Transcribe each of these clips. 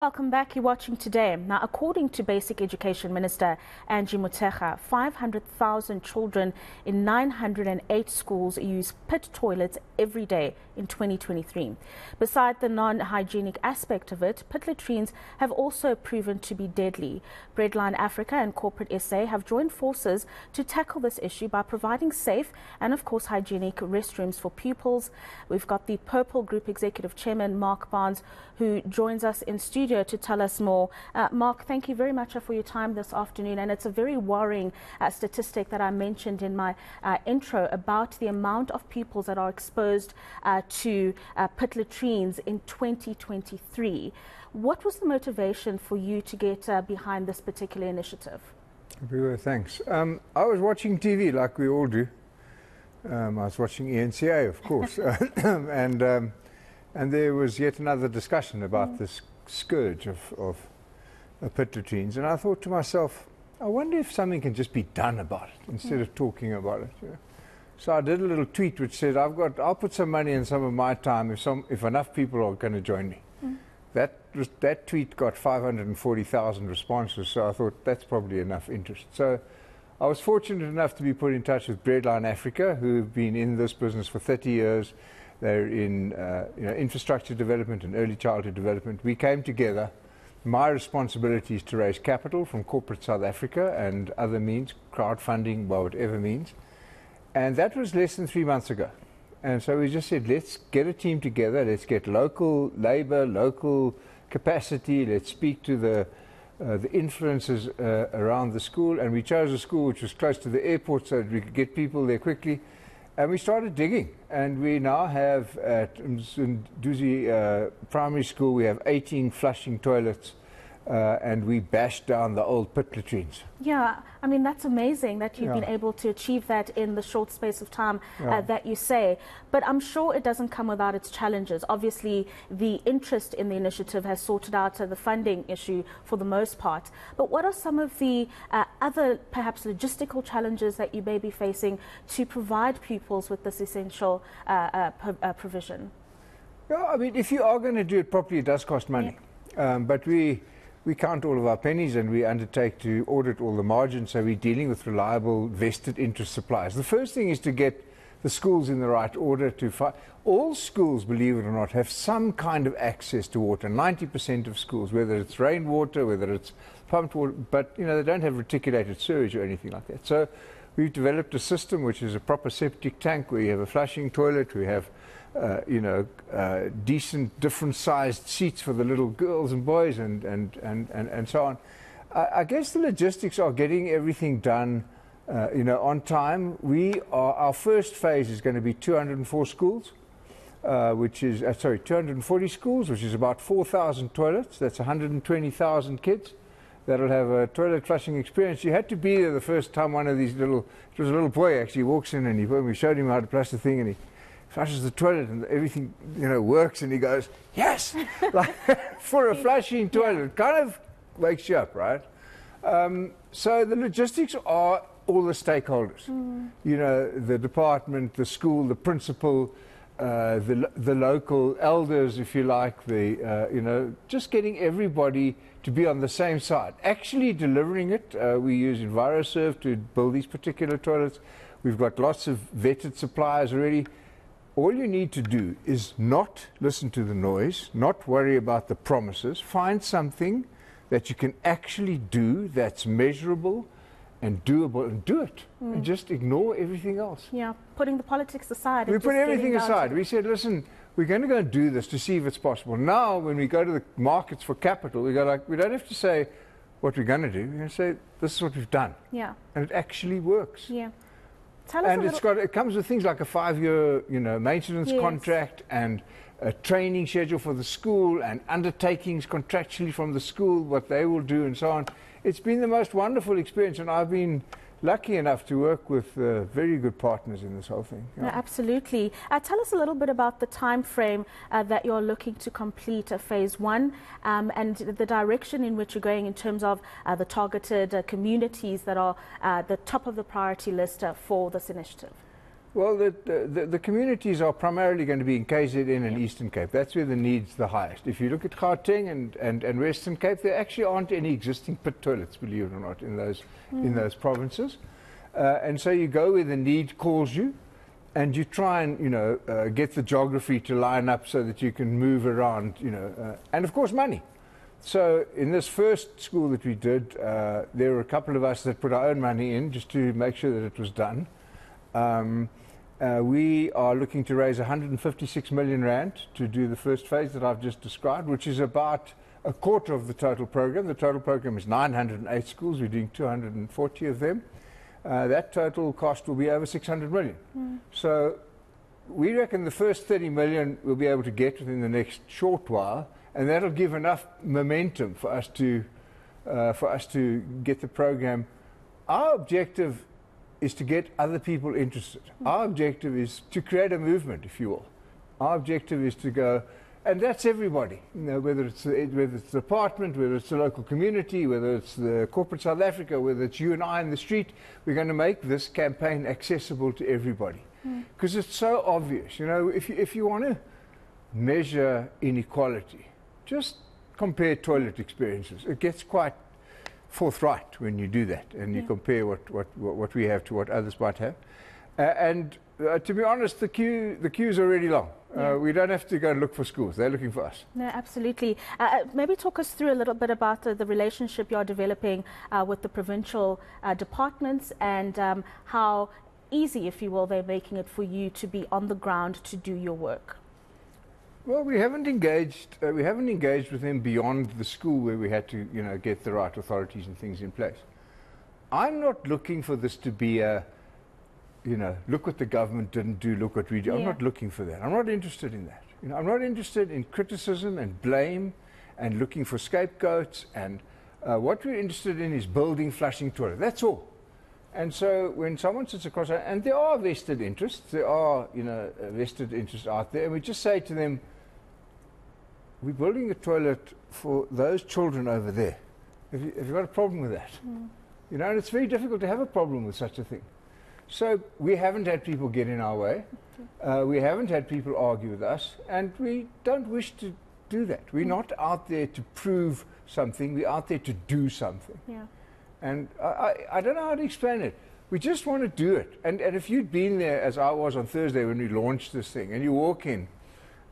Welcome back. You're watching Today. Now, according to Basic Education Minister Angie Motshekga, 500,000 children in 908 schools use pit toilets every day in 2023. Beside the non-hygienic aspect of it, pit latrines have also proven to be deadly. Breadline Africa and Corporate SA have joined forces to tackle this issue by providing safe and, of course, hygienic restrooms for pupils. We've got the Purple Group Executive Chairman, Mark Barnes, who joins us in studio to tell us more. Mark, thank you very much for your time this afternoon. And it's a very worrying statistic that I mentioned in my intro about the amount of pupils that are exposed to pit latrines in 2023. What was the motivation for you to get behind this particular initiative? Thanks. I was watching TV like we all do. I was watching ENCA, of course, and there was yet another discussion about this scourge of pit latrines, and I thought to myself, I wonder if something can just be done about it instead of talking about it. You know? So I did a little tweet which said, I'll put some money in some of my time if enough people are going to join me. That tweet got 540,000 responses, so I thought that's probably enough interest. So I was fortunate enough to be put in touch with Breadline Africa, who've been in this business for 30 years. They're in infrastructure development and early childhood development. We came together. My responsibility is to raise capital from corporate South Africa and other means, crowdfunding, by whatever means. And that was less than 3 months ago. And so we just said, let's get a team together. Let's get local labor, local capacity. Let's speak to the influences around the school. And we chose a school which was close to the airport so that we could get people there quickly. And we started digging, and we now have at Duzi Primary School, we have 18 flushing toilets, and we bashed down the old pit latrines. Yeah, I mean, that's amazing that you've been able to achieve that in the short space of time that you say. But I'm sure it doesn't come without its challenges. Obviously, the interest in the initiative has sorted out the funding issue for the most part. But what are some of the other, perhaps, logistical challenges that you may be facing to provide pupils with this essential provision? Yeah, I mean, if you are going to do it properly, it does cost money. But we count all of our pennies and we undertake to audit all the margins, so we're dealing with reliable vested interest suppliers. The first thing is to get the schools in the right order. All schools, believe it or not, have some kind of access to water. 90% of schools, whether it's rainwater, whether it's pumped water, but they don't have reticulated sewage or anything like that. So we've developed a system which is a proper septic tank where you have a flushing toilet, we have decent, different-sized seats for the little girls and boys, and so on. I guess the logistics are getting everything done, on time. Our first phase is going to be 204 schools, 240 schools, which is about 4,000 toilets. That's 120,000 kids that'll have a toilet flushing experience. You had to be there the first time one of these it was a little boy actually walks in, and we showed him how to flush the thing, and he flushes the toilet and everything works, and he goes, yes, like for a flushing toilet. It kind of wakes you up, right? So the logistics are all the stakeholders, the department, the school, the principal, the local elders, if you like, just getting everybody to be on the same side. Actually delivering it, we use EnviroServe to build these particular toilets. We've got lots of vetted suppliers already. All you need to do is not listen to the noise, not worry about the promises. Find something that you can actually do that's measurable and doable, and do it. And just ignore everything else. Yeah, putting the politics aside. We put everything aside. We said, listen, we're going to go and do this to see if it's possible. Now, when we go to the markets for capital, we don't have to say what we're going to do. We're going to say, this is what we've done. Yeah. And it actually works. Yeah. And it comes with things like a 5-year, maintenance contract, and a training schedule for the school, and undertakings contractually from the school, what they will do, and so on. It's been the most wonderful experience, and I've been lucky enough to work with very good partners in this whole thing. No, absolutely. Tell us a little bit about the time frame that you're looking to complete phase 1 and the direction in which you're going in terms of the targeted communities that are the top of the priority list for this initiative. Well, the communities are primarily going to be in KZN and Eastern Cape. That's where the need's the highest. If you look at Gauteng and Western Cape, there actually aren't any existing pit toilets, believe it or not, in those provinces. And so you go where the need calls you, and you try and, get the geography to line up so that you can move around, and of course money. So in this first school that we did, there were a couple of us that put our own money in just to make sure that it was done. We are looking to raise 156 million rand to do the first phase that I've just described, which is about a quarter of the total program. The total program is 908 schools. We're doing 240 of them. That total cost will be over 600 million. So we reckon the first 30 million we'll be able to get within the next short while, and that'll give enough momentum for us to get the program. Our objective is to get other people interested. Our objective is to create a movement, if you will. Our objective is to go, and that's everybody, whether it's the department, whether it's the local community, whether it's the corporate South Africa, whether it's you and I in the street. We're going to make this campaign accessible to everybody, because it's so obvious. If you want to measure inequality, just compare toilet experiences. It gets quite forthright when you do that, and you compare what we have to what others might have. To be honest, the queue's already long. We don't have to go look for schools. They're looking for us. No, absolutely. Maybe talk us through a little bit about the relationship you're developing with the provincial departments, and how easy, if you will, they're making it for you to be on the ground to do your work. Well, we haven't engaged with them beyond the school, where we had to, get the right authorities and things in place. I'm not looking for this to be a, look what the government didn't do, look what we do. I'm not looking for that. I'm not interested in that. I'm not interested in criticism and blame and looking for scapegoats. And what we're interested in is building flushing toilets. That's all. And so when someone sits across, and there are vested interests, vested interests out there, and we just say to them, we're building a toilet for those children over there. Have you got a problem with that? And it's very difficult to have a problem with such a thing. So we haven't had people get in our way. We haven't had people argue with us, and we don't wish to do that. We're not out there to prove something. We're out there to do something. Yeah. And I don't know how to explain it. We just want to do it. And if you'd been there, as I was on Thursday when we launched this thing, and you walk in,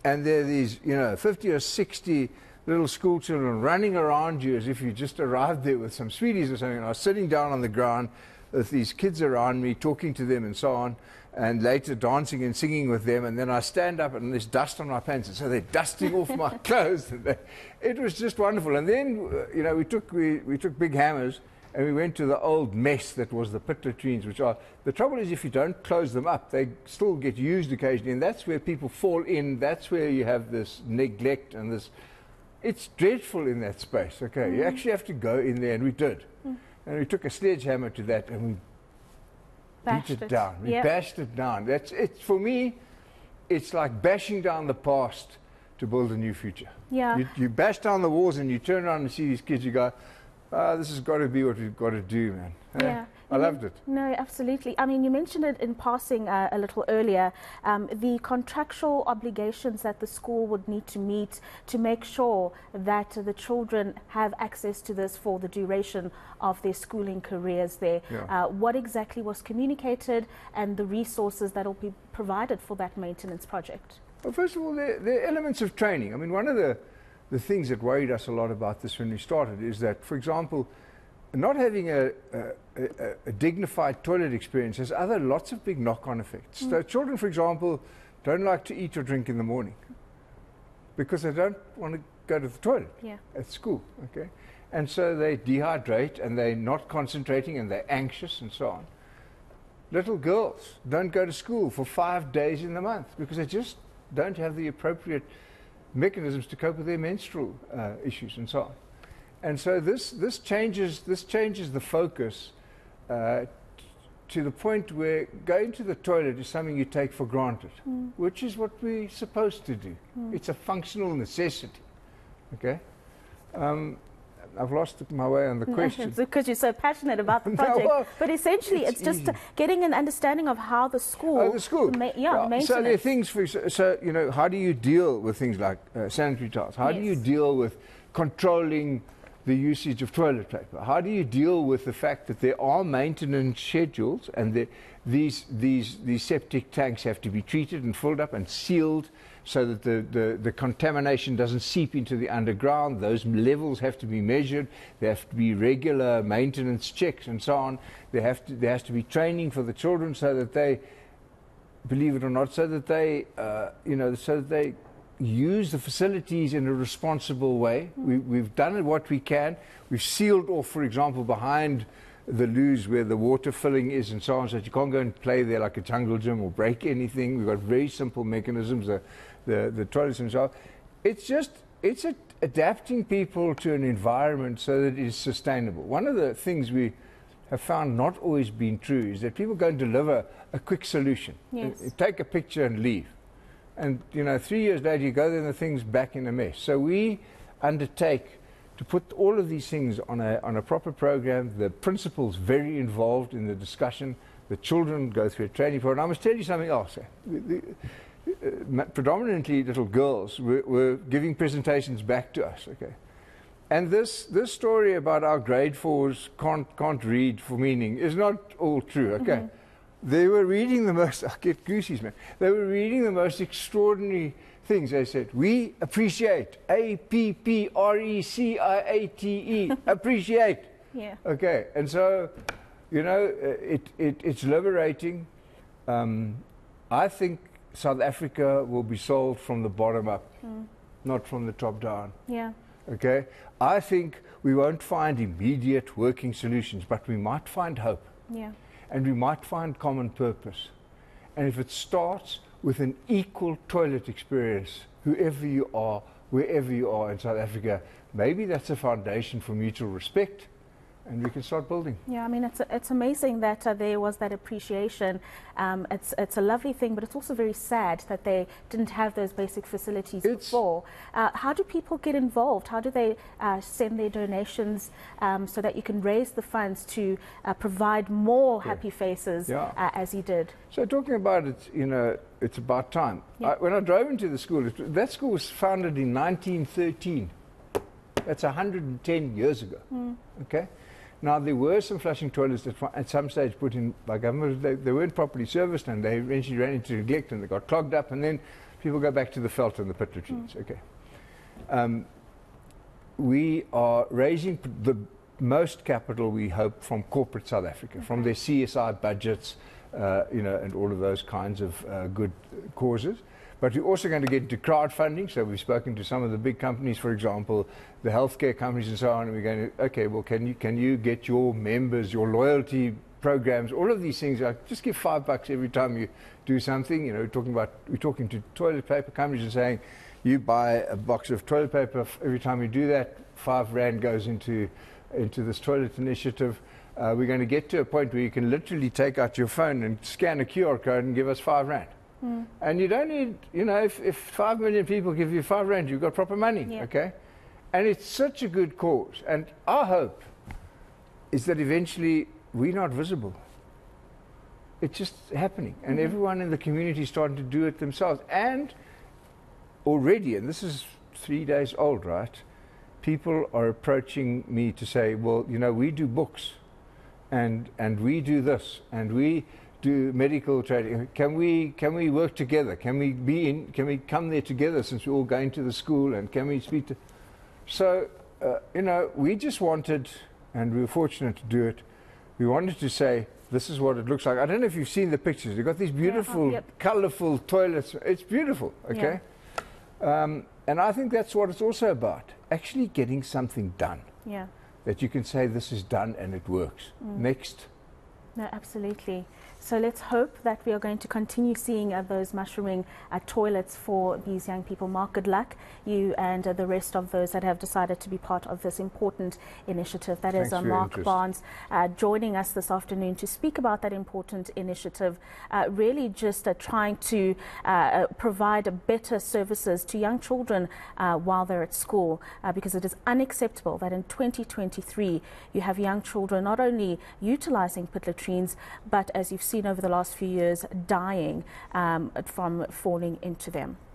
and there are these, 50 or 60 little school children running around you as if you just arrived there with some sweeties or something. And I was sitting down on the ground with these kids around me, talking to them and so on, and later dancing and singing with them. And then I stand up and there's dust on my pants, and so they're dusting off my clothes. And it was just wonderful. And then, we took big hammers, and we went to the old mess that was the pit latrines, which are, the trouble is if you don't close them up, they still get used occasionally, and that's where people fall in. That's where you have this neglect and this, it's dreadful in that space, okay? You actually have to go in there, and we did. And we took a sledgehammer to that, and we beat it down. We bashed it down. That's it. For me, it's like bashing down the past to build a new future. Yeah. You bash down the walls, and you turn around and see these kids, you go, this has got to be what we've got to do, man. Yeah. I loved it. No, absolutely. I mean, you mentioned it in passing a little earlier, the contractual obligations that the school would need to meet to make sure that the children have access to this for the duration of their schooling careers there. Yeah. What exactly was communicated, and the resources that will be provided for that maintenance project? Well, first of all, there are elements of training. I mean, one of the things that worried us a lot about this when we started is that, for example, not having a dignified toilet experience has lots of big knock-on effects. So children, for example, don't like to eat or drink in the morning because they don't want to go to the toilet at school, okay? And so they dehydrate, and they're not concentrating, and they're anxious and so on. Little girls don't go to school for 5 days in the month because they just don't have the appropriate mechanisms to cope with their menstrual issues and so on. And so this changes the focus to the point where going to the toilet is something you take for granted, which is what we're supposed to do. It's a functional necessity, okay? I've lost my way on the question. It's because you're so passionate about the No, project. well, but essentially, it's just getting an understanding of how the school... Oh, the school. Maintenance. So there are things, so, you know, how do you deal with things like sanitary towels? How do you deal with controlling the usage of toilet paper? How do you deal with the fact that there are maintenance schedules and these septic tanks have to be treated and filled up and sealed so that the contamination doesn't seep into the underground? Those levels have to be measured. There have to be regular maintenance checks and so on. There has to be training for the children so that they, believe it or not, so that they, so that they use the facilities in a responsible way. We've done what we can. We've sealed off, for example, behind the loos where the water filling is and so on, so that you can't go and play there like a jungle gym or break anything. We've got very simple mechanisms, the toilets themselves. It's adapting people to an environment so that it is sustainable. One of the things we have found not always been true is that people go and deliver a quick solution. Yes. Take a picture and leave. And, 3 years later, you go there and the thing's back in a mess. So we undertake to put all of these things on a proper program. The principal's very involved in the discussion. The children go through a training program. I must tell you something else. Predominantly little girls were giving presentations back to us. Okay, and this story about our grade 4s can't read for meaning is not all true. Okay. Mm-hmm. They were reading the most, I get goosies, man. They were reading the most extraordinary things. They said, we appreciate, appreciate, appreciate. Yeah. Okay, and so, it's liberating. I think South Africa will be solved from the bottom up, not from the top down. Yeah. Okay, I think we won't find immediate working solutions, but we might find hope. Yeah. And we might find common purpose. And if it starts with an equal toilet experience, whoever you are, wherever you are in South Africa, maybe that's a foundation for mutual respect, and we can start building. Yeah, I mean, it's amazing that there was that appreciation. It's a lovely thing, but it's also very sad that they didn't have those basic facilities before. How do people get involved? How do they send their donations so that you can raise the funds to provide more happy faces as you did? So talking about it, it's about time. Yeah. When I drove into the school, that school was founded in 1913. That's 110 years ago. Okay. Now, there were some flushing toilets that at some stage put in by government. They weren't properly serviced, and they eventually ran into neglect, and they got clogged up, and then people go back to the veld and the pit latrines. Okay. We are raising the most capital, we hope, from corporate South Africa, from their CSI budgets, and all of those kinds of good causes. But we're also going to get into crowdfunding. So we've spoken to some of the big companies, for example, the healthcare companies and so on. And we're going to, okay, well, can you get your members, your loyalty programs, all of these things? Like, just give $5 every time you do something. We're talking to toilet paper companies and saying, you buy a box of toilet paper every time you do that. 5 Rand goes into this toilet initiative. We're going to get to a point where you can literally take out your phone and scan a QR code and give us 5 Rand. And you don't need, if 5 million people give you 5 Rand, you've got proper money, okay? And it's such a good cause. And our hope is that eventually we're not visible. It's just happening. And everyone in the community is starting to do it themselves. And already, and this is 3 days old, right? People are approaching me to say, well, we do books, and we do this, and we do medical training. Can we work together? Can we come there together, since we're all going to the school, and can we speak to? So we just wanted, and we were fortunate to do it. We wanted to say, this is what it looks like. I don't know if you've seen the pictures. They've got these beautiful, colorful toilets. It's beautiful, okay? And I think that's what it's also about, actually getting something done. Yeah. That you can say, this is done and it works. Next. No, absolutely. So let's hope that we are going to continue seeing those mushrooming toilets for these young people. Mark, good luck, you and the rest of those that have decided to be part of this important initiative. That Thanks is for your Mark interest. Barnes joining us this afternoon to speak about that important initiative, really just trying to provide better services to young children while they're at school, because it is unacceptable that in 2023 you have young children not only utilizing pit latrines, but as you've seen over the last few years, dying from falling into them.